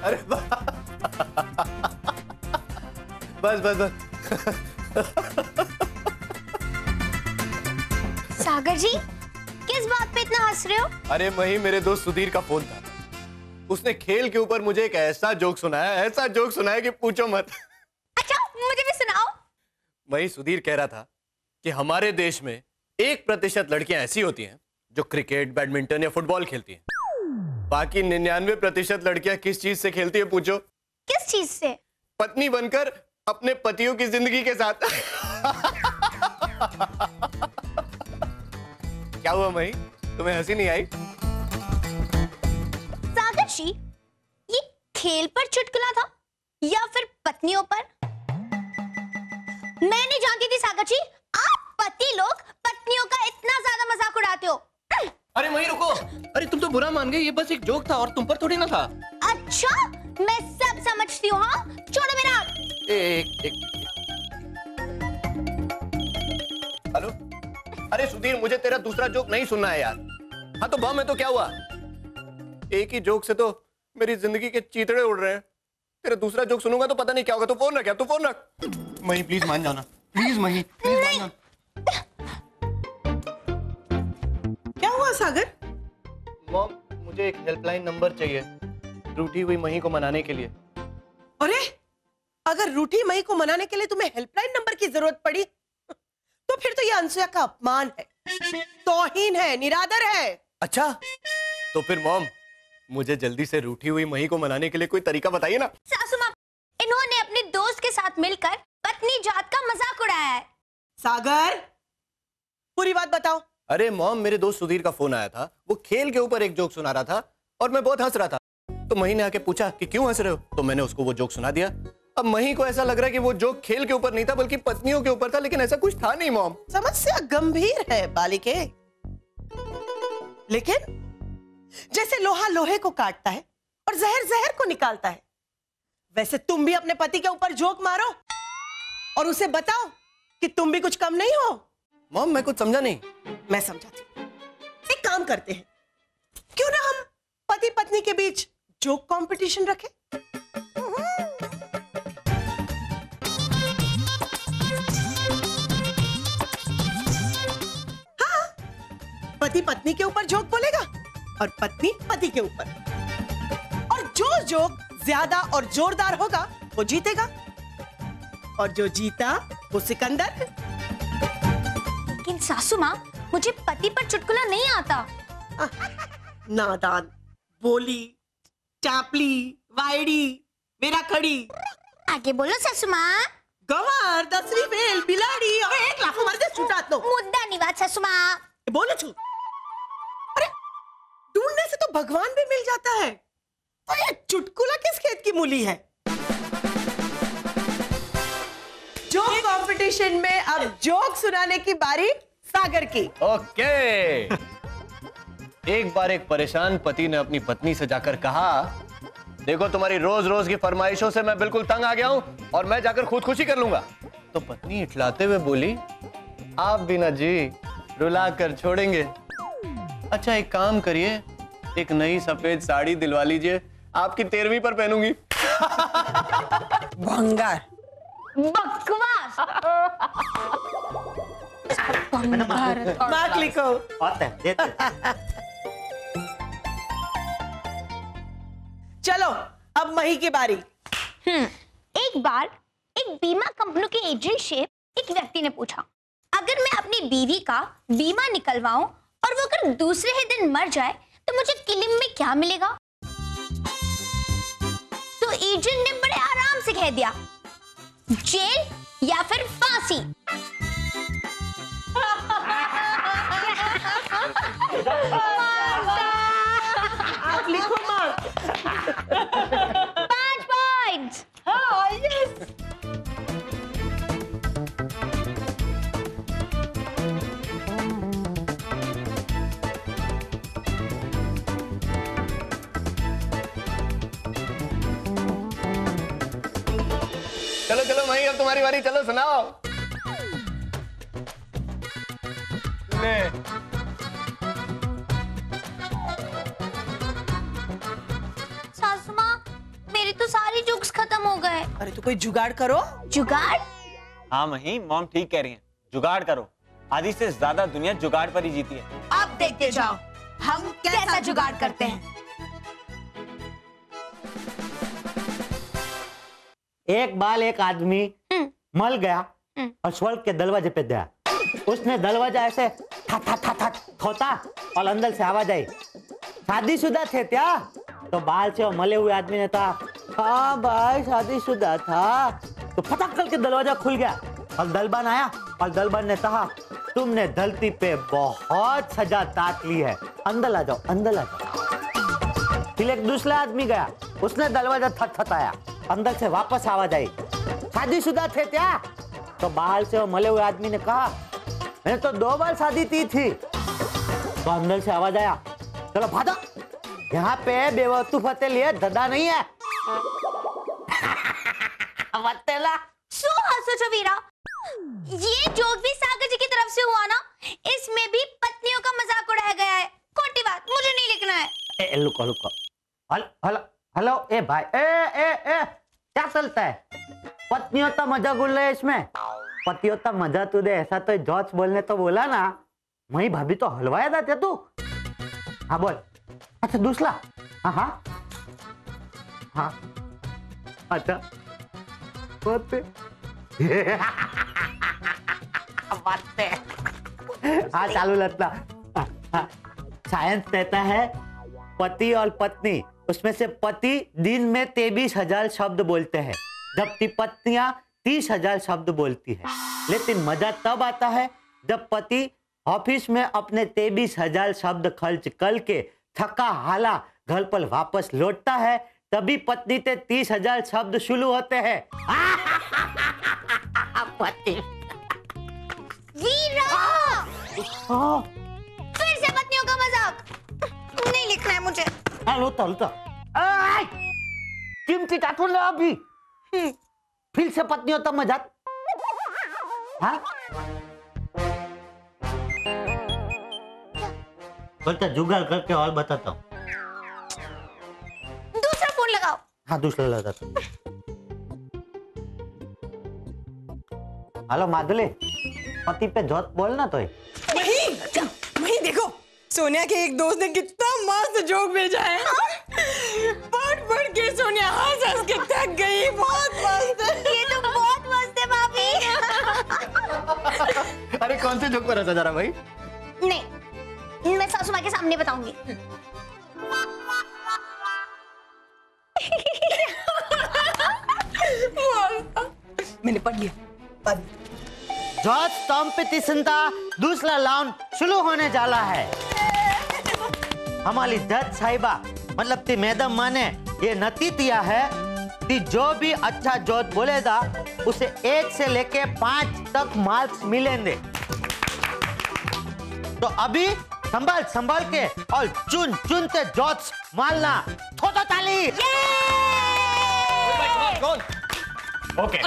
अरे बस बस बस। सागर जी, किस बात पे इतना हंस रहे हो? अरे मही, मेरे दोस्त सुधीर का फोन था। उसने खेल के ऊपर मुझे एक ऐसा जोक सुनाया, ऐसा जोक सुनाया कि पूछो मत। अच्छा, मुझे भी सुनाओ। वही सुधीर कह रहा था कि हमारे देश में 1% लड़कियां ऐसी होती हैं जो क्रिकेट, बैडमिंटन या फुटबॉल खेलती हैं। बाकी 99% लड़कियां किस चीज से खेलती है पूछो? किस चीज से? पत्नी बनकर अपने पतियों की जिंदगी के साथ। क्या हुआ मही, तुम्हें हंसी नहीं आई? सागर जी, ये खेल पर चुटकुला था या फिर पत्नियों पर? मैं नहीं जानती थी सागर जी, आप पति लोग पत्नियों का इतना ज्यादा मजाक उड़ाते हो। अरे मही रुको, अरे तुम तो बुरा मान गए, ये बस एक जोक था और तुम पर थोड़ी ना था। अच्छा, मैं सब समझती हूँ। हाँ, छोड़ो मेरा हाथ। एक हेलो। अरे सुधीर, मुझे तेरा दूसरा जोक नहीं सुनना है यार। हाँ तो बम है तो क्या हुआ? एक ही जोक से तो मेरी जिंदगी के चीतड़े उड़ रहे हैं। तेरा दूसरा जोक सुनूंगा तो पता नहीं क्या होगा। तू फोन रख यार, तू फोन रख। मही प्लीज मान जाना, प्लीज मही, प्लीज मान जाना। क्या हुआ सागर? मॉम, मुझे एक हेल्पलाइन नंबर चाहिए रूठी हुई मही को मनाने के लिए। अरे, अगर रूठी मई को मनाने के लिए तुम्हें हेल्पलाइन नंबर की जरूरत पड़ी तो फिर तो ये अनसुया का अपमान है, तौहीन है, निरादर है। अच्छा, तो फिर मॉम, मुझे जल्दी से रूठी हुई मही को मनाने के लिए कोई तरीका बताइए ना। सासू माँ, इन्होंने अपने दोस्त के साथ मिलकर पत्नी जात का मजाक उड़ाया है। सागर, पूरी बात बताओ। अरे मॉम, मेरे दोस्त सुधीर का फोन आया था। वो खेल के ऊपर एक जोक सुना रहा था और मैं बहुत हंस रहा था। तो मही ने आके पूछा कि क्यों हंस रहे हो, तो मैंने उसको वो जोक सुना दिया। अब मही को ऐसा लग रहा है कि वो जोक खेल के ऊपर नहीं था बल्कि पत्नियों के ऊपर था, लेकिन ऐसा कुछ था नहीं मॉम। समस्या गंभीर है बालिके, लेकिन जैसे लोहा लोहे को काटता है और जहर जहर को निकालता है, वैसे तुम भी अपने पति के ऊपर जोक मारो और उसे बताओ कि तुम भी कुछ कम नहीं हो। मॉम, मैं कुछ समझा नहीं। मैं समझाती हूँ। एक काम करते हैं, क्यों ना हम पति पत्नी के बीच जोक कंपटीशन रखें? हाँ, पति पत्नी के ऊपर जोक बोलेगा और पत्नी पति के ऊपर, और जो जोक ज्यादा और जोरदार होगा वो जीतेगा, और जो जीता वो सिकंदर। लेकिन सासू माँ, मुझे पति पर चुटकुला नहीं आता। नादान, बोली, चापली, वायड़ी, मेरा खड़ी। आगे बोलो सासू माँ। गवार, दसरी बेल, बिलाड़ी और एक लाफो मार दे छुटा दो। मुद्दा निवाज सासू माँ। बोलो छू। अरे, ढूंढने से तो भगवान भी मिल जाता है, तो ये चुटकुला किस खेत की मूली है? जोक कंपटीशन में अब जोक सुनाने की बारी सागर की। ओके। एक बार एक परेशान पति ने अपनी पत्नी से जाकर कहा, देखो तुम्हारी रोज रोज की फरमाइशों से मैं बिल्कुल तंग आ गया हूं और मैं जाकर खुदकुशी कर लूंगा। तो पत्नी इठलाते हुए बोली, आप भी ना जी रुला कर छोड़ेंगे। अच्छा एक काम करिए, एक नई सफेद साड़ी दिलवा लीजिए, आपकी 13वीं पर पहनूंगी। भंगार, बकवास। मार्क लिखो। चलो अब मही की बारी। एक बार एक बीमा कंपनी के एजेंट से एक व्यक्ति ने पूछा, अगर मैं अपनी बीवी का बीमा निकलवाऊं और वो अगर दूसरे ही दिन मर जाए तो मुझे क्लेम में क्या मिलेगा? तो एजेंट ने बड़े आराम से कह दिया, जेल या फिर फांसी। आप लिखो मार्क। 5 पॉइंट्स। हाँ, यस। चलो चलो मही, अब तुम्हारी बारी, चलो सुनाओ। ले। अरे तो कोई जुगाड़ करो। जुगाड़? हाँ मही, मॉम ठीक कह रही हैं, जुगाड़ करो। आधी से ज्यादा दुनिया जुगाड़ पर ही जीती है। अब देखते जाओ हम कैसा जुगाड़ करते हैं। एक बार एक आदमी मल गया और स्वर्ग के दरवाजे पे गया। उसने दरवाजा ऐसे ठा ठा ठा ठा खोता और अंदर से आवाज आई, शादीशुदा थे क्या? तो बाहर से वो मले हुए आदमी ने कहा, हाँ भाई शादीशुदा था। तो फटाक करके दरवाजा खुल गया और दलबन आया और दलबन ने कहा, तुमने धरती पे बहुत सजा ताक ली है, अंदर आ जाओ, अंदर आ जाओ। फिर एक दूसरा आदमी गया, उसने दरवाजा खटखटाया, अंदर से वापस आवाज आई, शादीशुदा थे क्या? तो बाहर से वो मले हुए आदमी ने कहा, मैंने तो 2 बार शादी की थी। तो अंदर से आवाज आया, चलो भागो, यहाँ पे बेवकूफ लिए धदा नहीं है। सो हंसो छवीरा, ये जोक भी सागर जी की तरफ से हुआ ना, इसमें भी पत्नियों का मजाक उड़ाया गया है। खोटी बात, मुझे नहीं लिखना है। लुको लुको, हेलो हेलो, ए भाई, ए क्या चलता है? पत्नियों का मजाक उड़ रहे इसमें? पतियों का मजा तुझे ऐसा तो जॉर्ज बोलने तो बोला ना, वही भाभी तो हलवाया था तू। हाँ बोल। अच्छा दूसरा, हाँ हाँ हाँ, अच्छा हाँ चालू लगता। साइंस कहता है पति और पत्नी, उसमें से पति दिन में 23,000 शब्द बोलते हैं, जबकि पत्नियां 30,000 शब्द बोलती है। लेकिन मजा तब आता है जब पति ऑफिस में अपने 23,000 शब्द खर्च करके थका हाला घर पर वापस लौटता है, तभी पत्नी के 30,000 शब्द शुरू होते हैं। पति वीरा, फिर से पत्नियों का मजाक नहीं लिखना है मुझे। चिमटी काटो ना अभी, फिर से पत्नियों का मजाक। हाँ बोलता जुगाड़ करके और बताता हूँ। दूसरा फोन लगाओ। हाँ दूसरा लगाता हूँ। हेलो माधुली, पति पे जोत बोलना तो वही देखो, सोनिया के एक दोस्त ने कितना मस्त जोक भेजा है। पढ़ के सोनिया हंस के थक गई। बहुत मस्त है। ये तो बहुत मस्त है भाभी। अरे कौन से जोक पर हंसा जा रहा भाई? नहीं, मैं सासू माँ के सामने बताऊंगी। मैंने पढ़ लिया। जोत कॉम्पिटिशन का दूसरा राउंड शुरू होने जा रहा है। हमारी जज साहिबा मतलब कि मैडम माँ ने ये नती दिया है कि जो भी अच्छा जोत बोलेगा उसे 1 से लेके 5 तक मार्क्स मिलेंगे। तो अभी संभाल के और चुन के जोत्स मारना। ठोको ताली। ओके,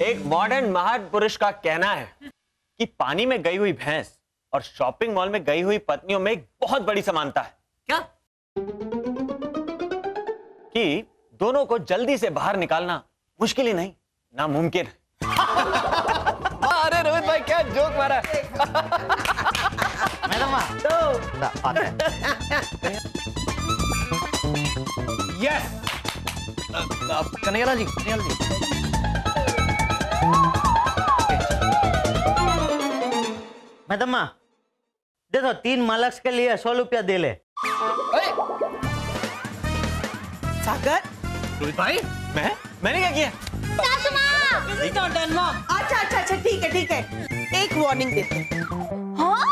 एक मॉडर्न महान पुरुष का कहना है कि पानी में गई हुई भैंस और शॉपिंग मॉल में गई हुई पत्नियों में एक बहुत बड़ी समानता है। क्या? कि दोनों को जल्दी से बाहर निकालना मुश्किल ही नहीं, नामुमकिन है। अरे रोहित भाई क्या जोक मारा। Madam yes Kanhaiya ji, madam देखो 3 मार्क्स के लिए 100 रुपया दे ले। सागर, रोहित भाई मैंने क्या किया? सासू माँ। अच्छा ठीक है। एक वार्निंग देते हैं। हाँ?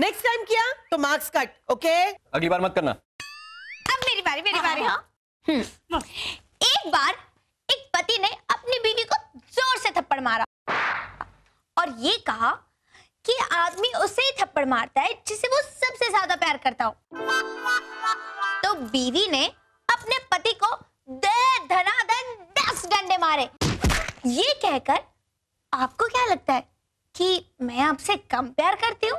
नेक्स्ट टाइम किया तो मार्क्स कट, ओके? अगली बार मत करना। अब मेरी बारी। हाँ। एक बार एक पति ने अपनी बीवी को जोर से थप्पड़ मारा और ये कहा कि आदमी उसे ही थप्पड़ मारता है जिसे वो सबसे ज्यादा प्यार करता हो। तो बीवी ने अपने पति को दे धनाधन 10 डंडे मारे। ये कहकर आपको क्या लगता है कि मैं आपसे कम प्यार करती हूँ?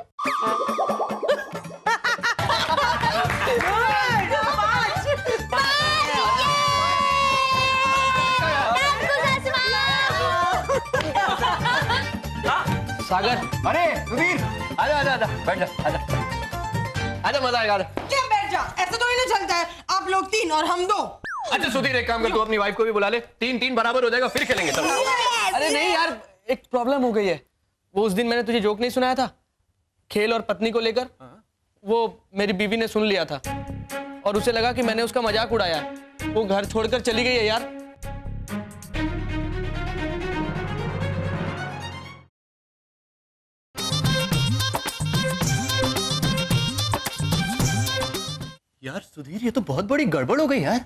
सागर, अरे सुधीर, आजा आजा आजा, बैठ जा, आजा आजा, मजा आएगा। क्या बैठ जा, ऐसे तो ही नहीं चलता है। आप लोग 3 और हम 2। अच्छा सुधीर, एक काम कर, तू अपनी वाइफ को भी बुला ले, 3-3 बराबर हो जाएगा, फिर खेलेंगे सब। अरे नहीं यार, एक प्रॉब्लम हो गई है। वो उस दिन मैंने तुझे जोक नहीं सुनाया था खेल और पत्नी को लेकर, वो मेरी बीवी ने सुन लिया था और उसे लगा कि मैंने उसका मजाक उड़ाया। वो घर छोड़कर चली गई है यार। यार सुधीर, ये तो बहुत बड़ी गड़बड़ हो गई यार।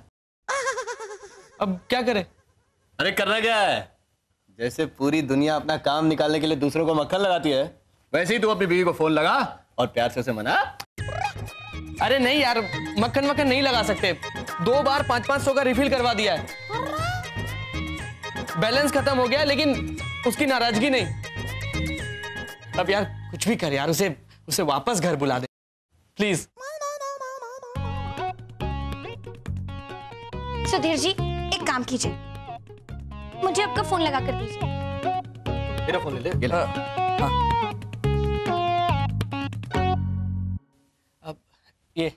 अब क्या करें? अरे करना क्या है, जैसे पूरी दुनिया अपना काम निकालने के लिए दूसरों को मक्खन लगाती है, वैसे ही तू अपनी बीवी को फोन लगा और प्यार से उसे मना। अरे नहीं यार, मक्खन नहीं लगा सकते। 2 बार 500-500 का रिफिल करवा दिया है, बैलेंस खत्म हो गया, लेकिन उसकी नाराजगी नहीं। अब यार कुछ भी कर यार, उसे वापस घर बुला दे प्लीज। सुधीर जी, एक काम कीजिए, मुझे आपका फोन लगा कर दीजिए। मेरा फोन ले ले। अब ये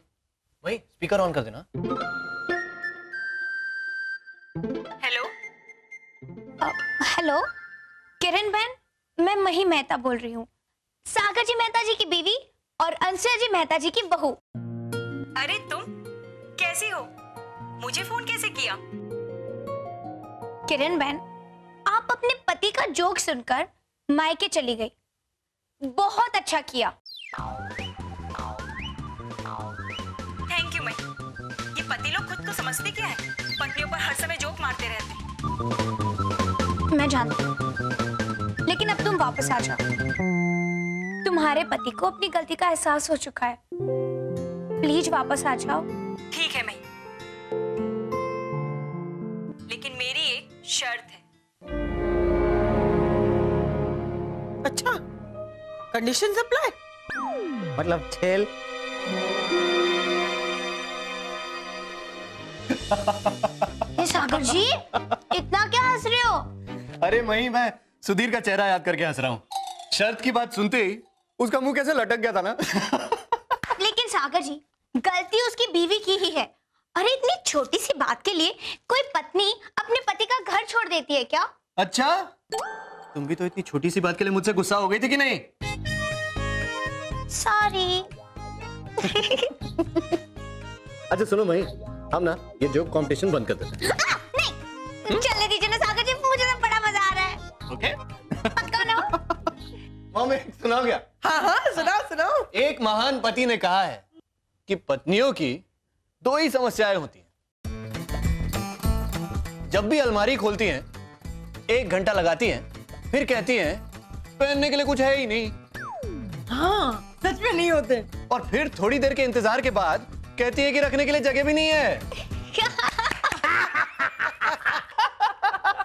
वही स्पीकर ऑन कर देना। हेलो हेलो किरण बहन, मैं मही मेहता बोल रही हूँ, सागर जी मेहता जी की बीवी और अंशुया जी मेहता जी की बहू। अरे तुम कैसी हो, मुझे फोन कैसे किया? किरण बहन, आप अपने पति का जोक सुनकर मायके चली गई, बहुत अच्छा किया। Thank you. मैं ये पति लोग खुद को समझते क्या है, पत्नियों पर हर समय जोक मारते रहते हैं। मैं जानती हूँ, लेकिन अब तुम वापस आ जाओ। तुम्हारे पति को अपनी गलती का एहसास हो चुका है, प्लीज वापस आ जाओ। ठीक है मैं, लेकिन मेरी एक शर्त है। अच्छा, कंडीशंस अप्लाई, मतलब खेल। ये सागर जी, इतना क्या हंस रहे हो? अरे मैं सुधीर का चेहरा याद करके हंस रहा हूँ। शर्त की बात सुनते ही उसका मुंह कैसे लटक गया था ना। लेकिन सागर जी, गलती उसकी बीवी की ही है। अरे इतनी छोटी सी बात के लिए कोई पत्नी अपने पति का घर छोड़ देती है क्या? अच्छा, तुम भी तो इतनी छोटी सी बात के लिए मुझसे गुस्सा हो गई थी कि नहीं? सॉरी। अच्छा सुनो मही, हम ना ये जोक कंपटीशन बंद कर देते हैं। नहीं, चलने दीजिए ना सागर जी, मुझे तो बड़ा मजा आ रहा है। ओके? पक्का ना? मम्मी सुनाओ क्या? हाँ, सुनाओ। एक महान पति ने कहा है कि पत्नियों की 2 ही समस्याएं होती हैं। जब भी अलमारी खोलती हैं, 1 घंटा लगाती हैं, फिर कहती हैं पहनने के लिए कुछ है ही नहीं। हाँ, सच में नहीं होते। और फिर थोड़ी देर के इंतजार के बाद कहती है कि रखने के लिए जगह भी नहीं है।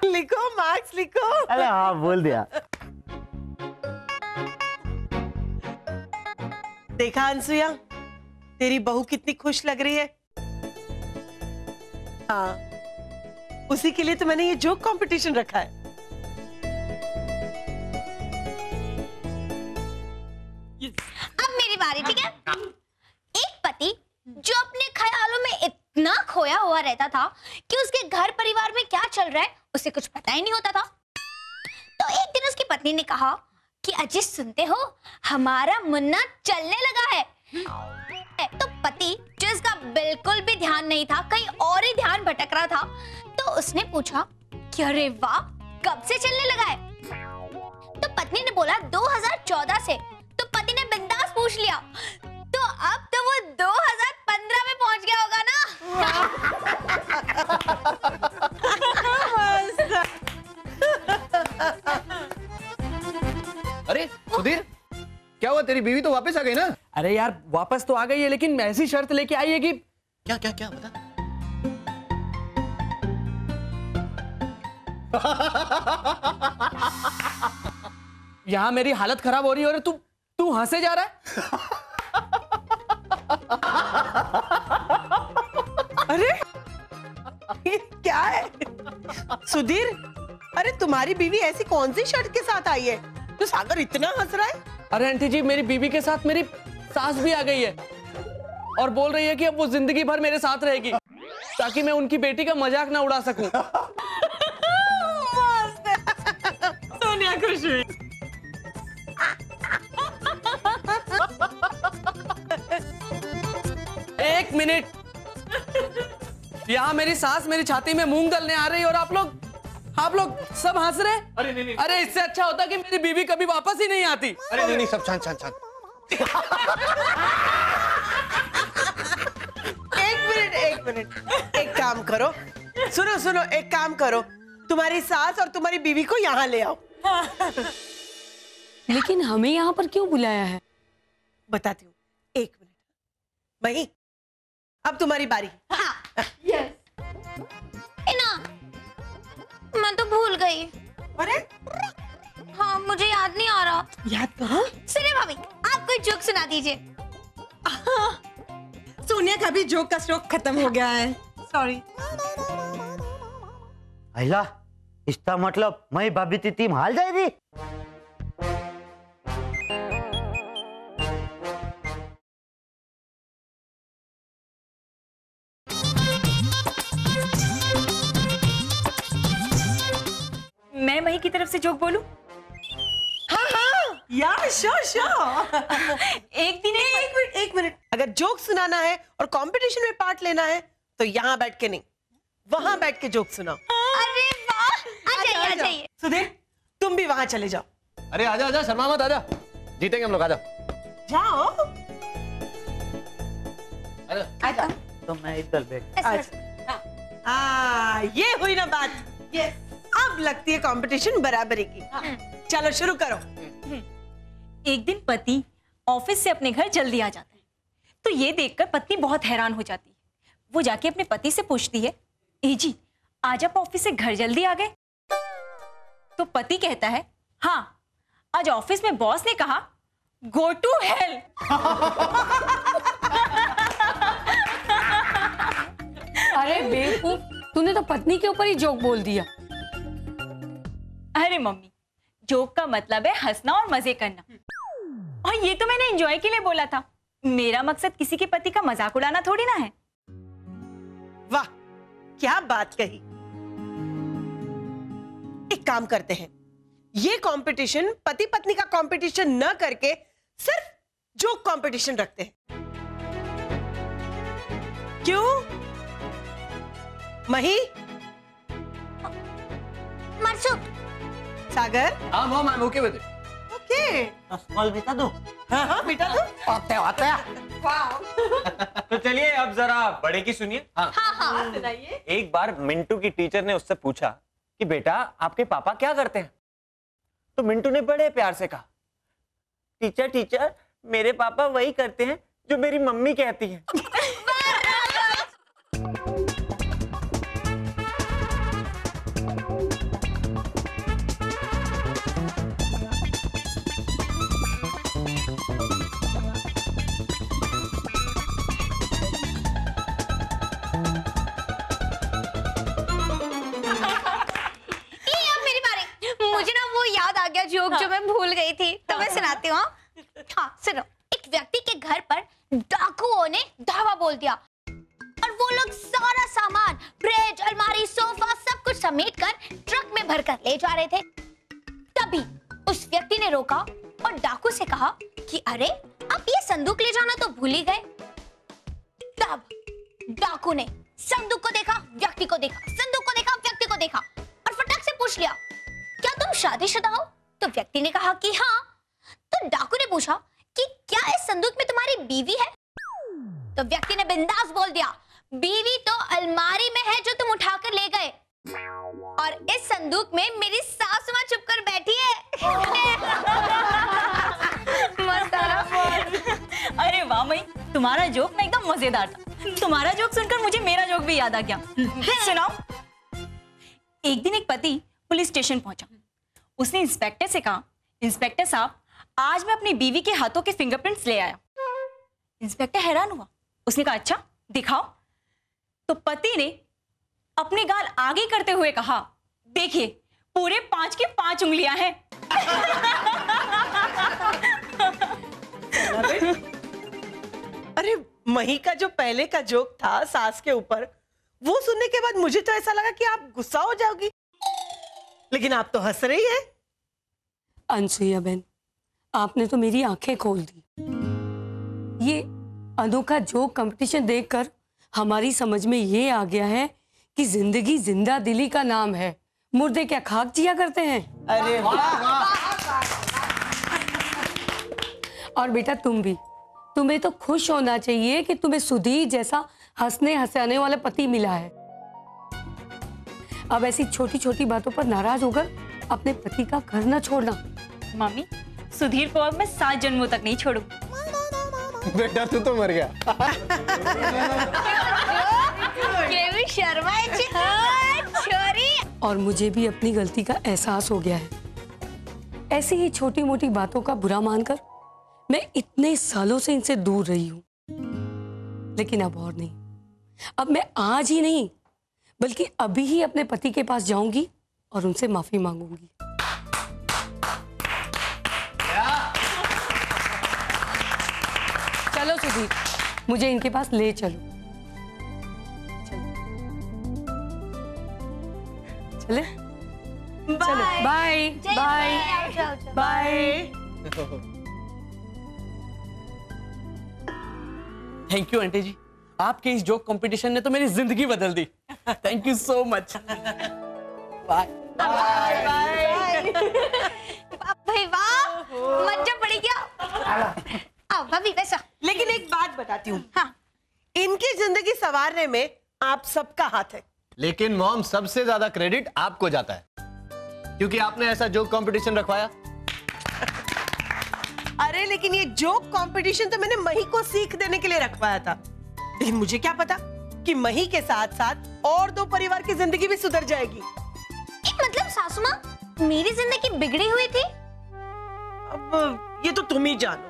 लिखो मार्क्स, लिखो। अरे हाँ, बोल दिया। देखा अंशुया, तेरी बहू कितनी खुश लग रही है। हाँ, उसी के लिए तो मैंने ये जोक कंपटीशन रखा है। अब मेरी बारी, ठीक है? एक पति जो अपने ख्यालों में इतना खोया हुआ रहता था कि उसके घर परिवार में क्या चल रहा है उसे कुछ पता ही नहीं होता था। तो एक दिन उसकी पत्नी ने कहा कि अजी सुनते हो, हमारा मुन्ना चलने लगा है। तो पति, जो इसका बिल्कुल भी ध्यान नहीं था, कहीं और ही ध्यान भटक रहा था, तो उसने पूछा कि अरे वाह, कब से चलने लगा है? तो पत्नी ने बोला 2014 से। तो पति ने बिंदास पूछ लिया, तो अब तो वो 2015 में पहुंच गया होगा ना? अरे सुधीर, क्या हुआ? तेरी बीवी तो वापस आ गई ना? अरे यार, वापस तो आ गई है, लेकिन ऐसी शर्त लेके आई है कि क्या बता। यहाँ मेरी हालत खराब हो रही है और तू हंसे जा रहा है। अरे ये क्या है सुधीर? अरे तुम्हारी बीवी ऐसी कौन सी शर्त के साथ आई है तो सागर इतना हंस रहा है? अरे आंटी जी, मेरी बीवी के साथ मेरी सास भी आ गई है और बोल रही है कि अब वो जिंदगी भर मेरे साथ रहेगी ताकि मैं उनकी बेटी का मजाक ना उड़ा सकूं। सोनिया खुश हुई। एक मिनट, यहाँ मेरी सास मेरी छाती में मूंग दलने आ रही है और आप लोग सब हंस रहे। अरे नहीं, अरे इससे अच्छा होता कि मेरी बीवी कभी वापस ही नहीं आती। अरे नहीं, सब शांत शांत शांत। एक मिनट, एक काम करो, सुनो, एक काम करो, तुम्हारी सास और तुम्हारी बीवी को यहाँ ले आओ। लेकिन हमें यहाँ पर क्यों बुलाया है? बताती हूँ, एक मिनट। वही, अब तुम्हारी बारी। इना, मैं तो भूल गई। अरे हाँ, मुझे याद नहीं आ रहा। याद करो। सुनिए भाभी, आप कोई जोक सुना दीजिए। सोनिया का भी जोक का स्टॉक खत्म हो गया है, सॉरी। अला, इसका मतलब मैं भाभी की टीम हार जाएगी। मैं मही की तरफ से जोक बोलूं? हाँ, यार श्योर। एक मिनट, अगर जोक सुनाना है और कंपटीशन में पार्ट लेना है तो यहाँ बैठ के नहीं, वहां बैठ के जोक सुनाओ। अरे वाह, आ जाइए। सुधीर, तुम भी वहां चले जाओ। अरे आजा, शर्मा मत, आजा, जीतेंगे हम लोग, आजा। जाओ। आजा। तो मैं इधर बैठ। ये हुई ना बात। यस, अब लगती है कंपटीशन बराबरी की। चलो शुरू करो। एक दिन पति ऑफिस से अपने घर जल्दी आ जाता है, तो ये देखकर पत्नी बहुत हैरान हो जाती है। वो जाके अपने पति से पूछती है, ए जी, आज आप ऑफिस से घर जल्दी आ गए? तो पति कहता है, हाँ, आज ऑफिस में बॉस ने कहा गो टू हेल। अरे बेवकूफ, तूने तो पत्नी के ऊपर ही जोक बोल दिया। अरे मम्मी, जोक का मतलब है हंसना और मजे करना, और ये तो मैंने एंजॉय के लिए बोला था। मेरा मकसद किसी के पति का मजाक उड़ाना थोड़ी ना है। वाह, क्या बात कही। एक काम करते हैं, ये कंपटीशन पति पत्नी का कंपटीशन न करके सिर्फ जोक कंपटीशन रखते हैं। क्यों मही? मरसुक, सागर? हाँ mom, I am okay with it. Okay, small बेटा दो। हाँ बेटा दो। आते। तो चलिए अब जरा बड़े की सुनिए। हाँ। सुनाइए। एक बार मिंटू की टीचर ने उससे पूछा कि बेटा आपके पापा क्या करते हैं? तो मिंटू ने बड़े प्यार से कहा, टीचर मेरे पापा वही करते हैं जो मेरी मम्मी कहती है। जोक जो मैं भूल गई थी, तो मैं सुनाती हूँ। हाँ सुनो, एक व्यक्ति के घर पर डाकुओं ने धावा बोल दिया और वो लोग सारा सामान, फ्रिज, अलमारी, सोफा सब कुछ समेटकर ट्रक में भरकर ले जा रहे थे। तभी उस व्यक्ति ने रोका और डाकू से कहा कि अरे आप ये संदूक ले जाना तो भूल ही गए। तब डाकू ने संदूक को देखा, व्यक्ति को देखा, संदूक को देखा, व्यक्ति को देखा और फटाक से पूछ लिया, क्या तुम शादीशुदा हो? तो व्यक्ति ने कहा कि हाँ। तो डाकू ने पूछा कि क्या इस संदूक में तुम्हारी बीवी है? तो व्यक्ति ने बिंदास बोल दिया, बीवी तो अलमारी में है जो तुम उठाकर ले गए, और इस संदूक में मेरी सासू मां छुपकर बैठी है। मस्त आ रहा। अरे वाह मई, तुम्हारा जोक ना एकदम मजेदार था। तुम्हारा जोक सुनकर मुझे मेरा जोक भी याद आ गया। सुनाओ। एक दिन एक पति पुलिस स्टेशन पहुंचा। उसने इंस्पेक्टर से कहा, इंस्पेक्टर साहब, आज मैं अपनी बीवी के हाथों के फिंगरप्रिंट्स ले आया। इंस्पेक्टर हैरान हुआ। उसने कहा, अच्छा दिखाओ। तो पति ने अपने गाल आगे करते हुए कहा, देखिए पूरे 5 की 5 उंगलियां हैं। अरे मही का जो पहले का जोक था सास के ऊपर, वो सुनने के बाद मुझे तो ऐसा लगा कि आप गुस्सा हो जाओगी, लेकिन आप तो हंस रही है। अनसुईया बहन, आपने तो मेरी आंखें खोल दी। ये अनोखा जोक कंपटीशन देखकर हमारी समझ में ये आ गया है कि जिंदगी जिंदा दिली का नाम है, मुर्दे क्या खाक जिया करते हैं। अरे वाह। और बेटा तुम भी, तुम्हें तो खुश होना चाहिए कि तुम्हें सुधीर जैसा हंसने हंसाने वाला पति मिला है। अब ऐसी छोटी छोटी बातों पर नाराज होकर अपने पति का घर न छोड़ना। मम्मी, सुधीर को अब मैं 7 जन्मों तक नहीं छोड़ू। बेटा तू तो मर गया। केवी शर्मा छोरी। और मुझे भी अपनी गलती का एहसास हो गया है। ऐसी ही छोटी मोटी बातों का बुरा मानकर मैं इतने सालों से इनसे दूर रही हूं, लेकिन अब और नहीं। अब मैं आज ही नहीं बल्कि अभी ही अपने पति के पास जाऊंगी और उनसे माफी मांगूंगी। चलो सुधीर, मुझे इनके पास ले चलो। चले चलो, bye bye bye. Thank you aunty जी, आपके इस जोक कंपटीशन ने तो मेरी जिंदगी बदल दी। Thank you so much. Bye भाई वाह, मजा पड़ी क्या? आओ भाभी वैसा। लेकिन एक बात बताती हूँ, हाँ। इनकी जिंदगी संवारने में आप सबका हाथ है। लेकिन मॉम, सबसे ज्यादा क्रेडिट आपको जाता है, क्योंकि आपने ऐसा जोक कंपटीशन रखवाया। अरे लेकिन ये जोक कंपटीशन तो मैंने मही को सीख देने के लिए रखवाया था, लेकिन मुझे क्या पता कि मही के साथ साथ और 2 परिवार की जिंदगी भी सुधर जाएगी। मतलब सासू माँ, मेरी जिंदगी बिगड़ी हुई थी? अब ये तो तुम ही जानो।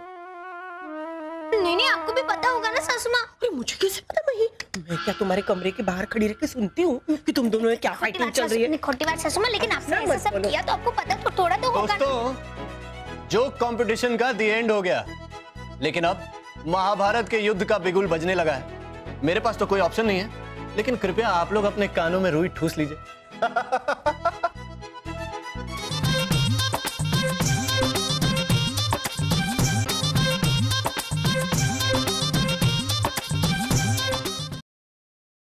नहीं नहीं, आपको भी पता होगा ना सासू माँ। अरे मुझे कैसे पता मही? मैं क्या तुम्हारे कमरे के बाहर खड़ी रह के सुनती हूँ कि तुम दोनों में क्या फाइटिंग चल रही है? खोटी बात सासू माँ, लेकिन आपने ऐसा ऐसा मत सब बोलो। किया तो आपको पता तो थोड़ा तो होगा ना। दोस्तों, जोक कंपटीशन का द एंड हो गया, लेकिन अब महाभारत के युद्ध का बिगुल बजने लगा है। मेरे पास तो कोई ऑप्शन नहीं है, लेकिन कृपया आप लोग अपने कानों में रुई ठूस लीजिए।